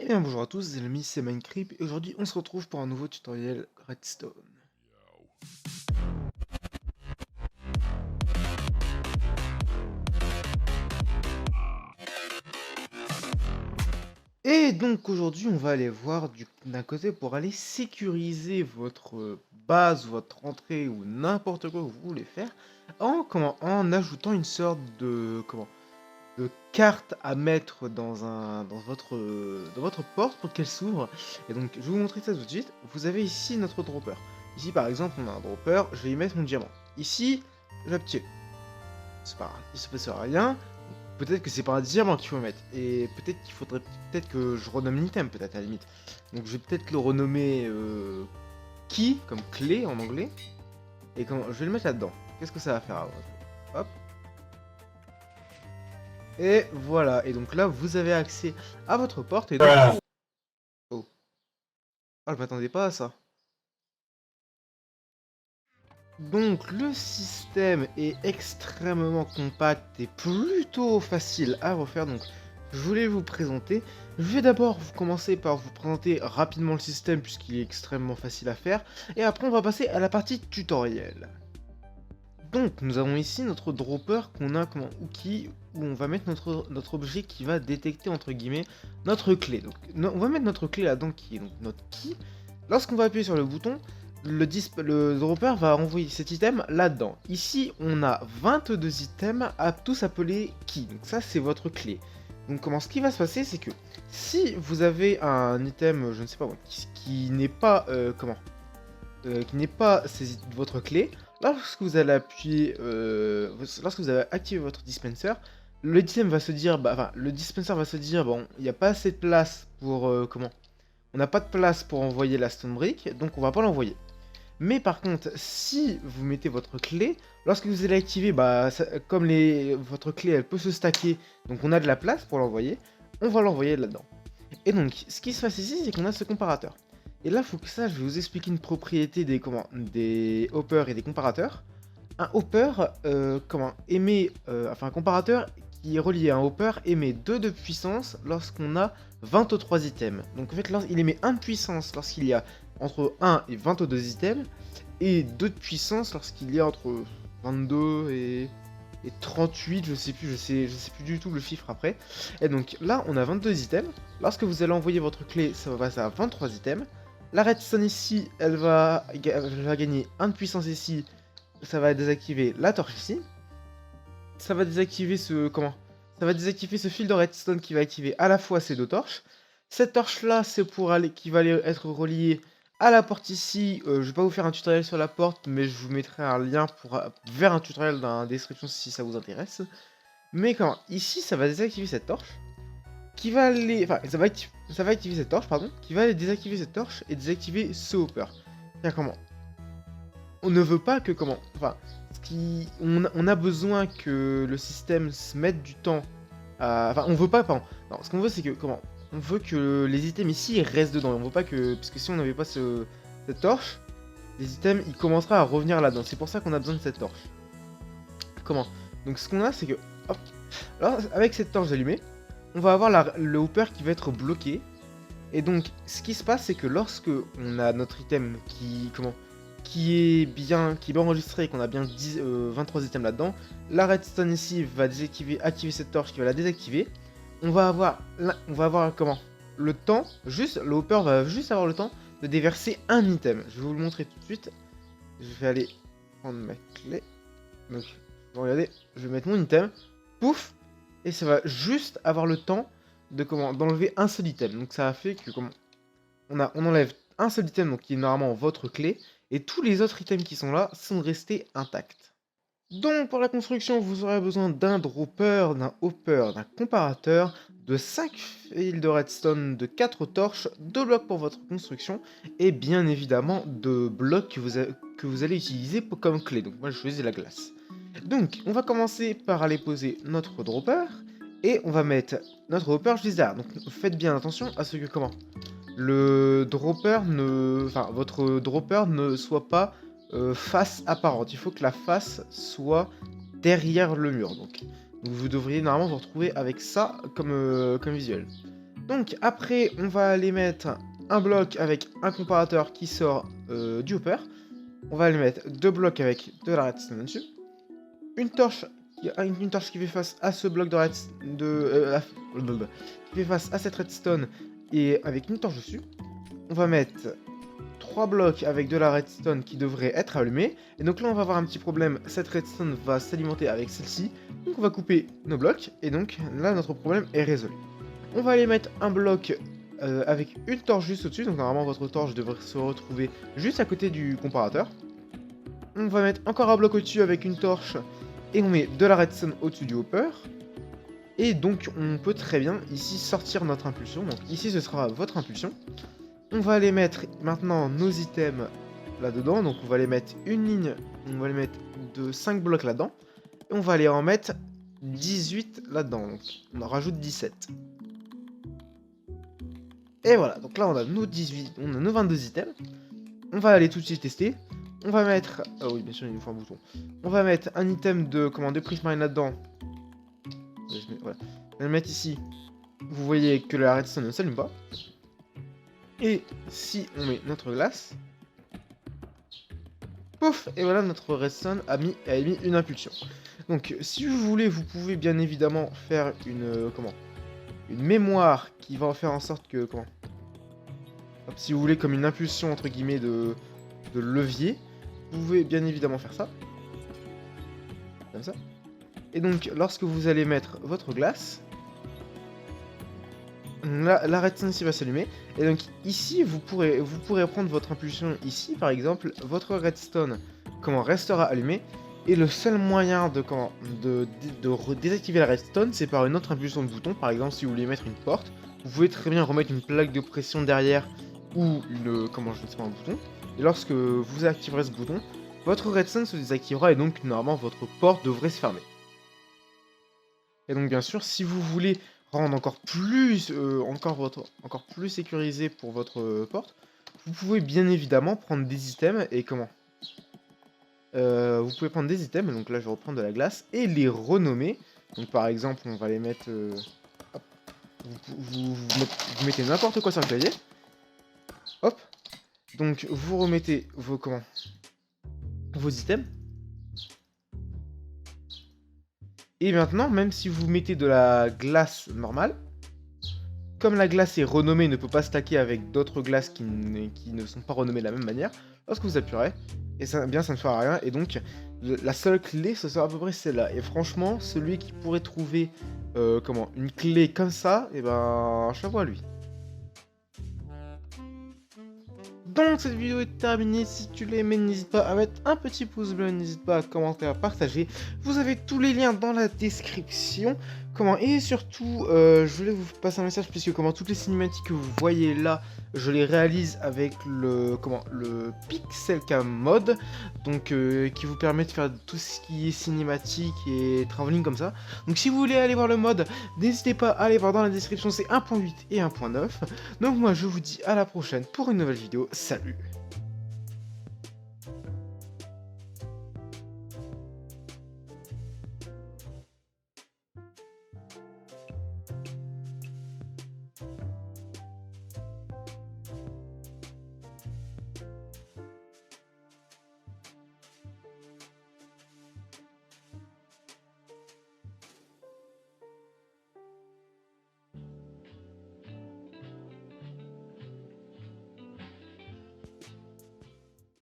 Eh bien bonjour à tous, les amis, c'est Minecraft et aujourd'hui on se retrouve pour un nouveau tutoriel Redstone. Et donc aujourd'hui on va aller voir d'un côté pour aller sécuriser votre base, votre entrée ou n'importe quoi que vous voulez faire en ajoutant une sorte de carte à mettre dans votre porte pour qu'elle s'ouvre. Et donc je vais vous montrer ça tout de suite. Vous avez ici notre dropper. Ici par exemple on a un dropper, je vais y mettre mon diamant. Ici, j'obtiens. C'est pas grave, il se passera rien. Peut-être que c'est pas un diamant qu'il faut mettre. Et peut-être qu'il faudrait peut-être que je renomme l'item, peut-être à la limite. Donc je vais peut-être le renommer key, comme clé en anglais. Et quand je vais le mettre là-dedans. Qu'est-ce que ça va faire à votre avis? Hop. Et voilà. Et donc là, vous avez accès à votre porte. Et donc... Oh. Ah, je m'attendais pas à ça. Donc le système est extrêmement compact et plutôt facile à refaire, donc je voulais vous présenter. Je vais d'abord commencer par vous présenter rapidement le système puisqu'il est extrêmement facile à faire, et après on va passer à la partie tutoriel. Donc nous avons ici notre dropper qu'on a comme un Hooky, où on va mettre notre objet qui va détecter entre guillemets notre clé. Donc on va mettre notre clé là-dedans qui est donc notre key. Lorsqu'on va appuyer sur le bouton, le dropper va envoyer cet item là-dedans. Ici, on a 22 items à tous appeler key. Donc ça, c'est votre clé. Donc ce qui va se passer, c'est que si vous avez un item, je ne sais pas moi, qui n'est pas qui n'est pas votre clé, lorsque vous allez appuyer, lorsque vous avez activé votre dispenser, le item va se dire, le dispenser va se dire, bon, il n'y a pas assez de place pour on n'a pas de place pour envoyer la stone brick, donc on va pas l'envoyer. Mais par contre, si vous mettez votre clé, lorsque vous allez activer, comme votre clé elle peut se stacker, donc on a de la place pour l'envoyer, on va l'envoyer là-dedans. Et donc, ce qui se passe ici, c'est qu'on a ce comparateur. Et là, faut que ça, je vais vous expliquer une propriété des hoppers et des comparateurs. Un hopper, un comparateur qui est relié à un hopper émet 2 de puissance lorsqu'on a 23 items. Donc en fait, il émet 1 de puissance lorsqu'il y a entre 1 et 22 items, et 2 de puissance lorsqu'il y a entre 22 et 38, je sais plus du tout le chiffre après. Et donc là, on a 22 items. Lorsque vous allez envoyer votre clé, ça va passer à 23 items. La redstone ici, elle va gagner 1 de puissance ici, ça va désactiver la torche ici. Ça va désactiver ça va désactiver ce fil de redstone qui va activer à la fois ces deux torches. Cette torche là, c'est qui va aller être reliée à la porte ici. Je vais pas vous faire un tutoriel sur la porte, mais je vous mettrai un lien vers un tutoriel dans la description si ça vous intéresse. Mais ici, ça va désactiver cette torche, qui va aller, ça va activer cette torche, pardon, qui va aller désactiver cette torche et désactiver ce hopper. C'est comment on ne veut pas que on a besoin que le système se mette du temps à... Enfin, on veut pas, pardon. Non, ce qu'on veut, c'est que, on veut que les items ici restent dedans. On veut pas que... Parce que si on n'avait pas cette torche, les items, ils commenceraient à revenir là-dedans. C'est pour ça qu'on a besoin de cette torche. Donc ce qu'on a, c'est que... Hop. Alors, avec cette torche allumée, on va avoir le hopper qui va être bloqué. Et donc, ce qui se passe, c'est que lorsque on a notre item qui est bien enregistré et qu'on a bien 23 items là-dedans, la redstone ici va activer cette torche qui va la désactiver. On va avoir le temps, le hopper va juste avoir le temps de déverser un item. Je vais vous le montrer tout de suite. Je vais aller prendre ma clé. Donc, regardez, je vais mettre mon item. Pouf. Et ça va juste avoir le temps d'enlever un seul item. Donc ça a fait que on enlève un seul item, donc qui est normalement votre clé, et tous les autres items qui sont là sont restés intacts. Donc pour la construction, vous aurez besoin d'un dropper, d'un hopper, d'un comparateur, de 5 fils de redstone, de 4 torches, 2 blocs pour votre construction, et bien évidemment de blocs que vous allez utiliser comme clé. Donc moi je choisis la glace. Donc on va commencer par aller poser notre dropper, et on va mettre notre hopper juste derrière. Donc faites bien attention à ce que votre dropper ne soit pas face apparente. Il faut que la face soit derrière le mur. Donc vous devriez normalement vous retrouver avec ça comme visuel. Donc après, on va aller mettre un bloc avec un comparateur qui sort du hopper. On va aller mettre 2 blocs avec de la redstone dessus. Une torche qui fait face à ce bloc de qui fait face à cette redstone et avec une torche dessus. On va mettre 3 blocs avec de la redstone qui devrait être allumée. Et donc là on va avoir un petit problème, cette redstone va s'alimenter avec celle-ci. Donc on va couper nos blocs et donc là notre problème est résolu. On va aller mettre un bloc avec une torche juste au-dessus. Donc normalement votre torche devrait se retrouver juste à côté du comparateur. On va mettre encore un bloc au-dessus avec une torche. Et on met de la redstone au-dessus du hopper. Et donc on peut très bien ici sortir notre impulsion. Donc ici ce sera votre impulsion. On va aller mettre maintenant nos items là-dedans. Donc on va les mettre une ligne, on va les mettre de 5 blocs là-dedans. Et on va aller en mettre 18 là-dedans. Donc on en rajoute 17. Et voilà, donc là on a nos 18, on a nos 22 items. On va aller tout de suite tester. On va mettre... Ah oui, bien sûr, il nous faut un bouton. On va mettre un item de prismarine là-dedans. Voilà. On va le mettre ici. Vous voyez que la redstone ne s'allume pas. Et si on met notre glace... Pouf! Et voilà, notre redstone a émis une impulsion. Donc, si vous voulez, vous pouvez bien évidemment faire une... une mémoire qui va faire en sorte que... Si vous voulez, comme une impulsion, entre guillemets, de levier... Vous pouvez bien évidemment faire ça. Comme ça. Et donc, lorsque vous allez mettre votre glace, la redstone ici va s'allumer. Et donc, ici, vous pourrez prendre votre impulsion ici, par exemple. Votre redstone restera allumée. Et le seul moyen de désactiver la redstone, c'est par une autre impulsion de bouton. Par exemple, si vous voulez mettre une porte, vous pouvez très bien remettre une plaque de pression derrière ou un bouton. Et lorsque vous activerez ce bouton, votre redstone se désactivera et donc normalement votre porte devrait se fermer. Et donc bien sûr, si vous voulez rendre encore plus sécurisé pour votre porte, vous pouvez bien évidemment prendre des items et vous pouvez prendre des items, donc là je vais reprendre de la glace et les renommer. Donc par exemple, on va les mettre... hop, vous mettez n'importe quoi sur le clavier. Hop. Donc vous remettez vos items. Et maintenant, même si vous mettez de la glace normale, comme la glace est renommée, ne peut pas stacker avec d'autres glaces qui ne sont pas renommées de la même manière, lorsque vous appuierez, et ça ne fera rien. Et donc la seule clé, ce sera à peu près celle-là. Et franchement, celui qui pourrait trouver une clé comme ça, et ben chapeau à lui. Donc cette vidéo est terminée, si tu l'as aimé n'hésite pas à mettre un petit pouce bleu, n'hésite pas à commenter, à partager. Vous avez tous les liens dans la description. Et surtout, je voulais vous passer un message puisque toutes les cinématiques que vous voyez là, je les réalise avec le Pixel Cam mode, donc qui vous permet de faire tout ce qui est cinématique et travelling comme ça. Donc si vous voulez aller voir le mode, n'hésitez pas à aller voir dans la description, c'est 1.8 et 1.9. Donc moi je vous dis à la prochaine pour une nouvelle vidéo, salut!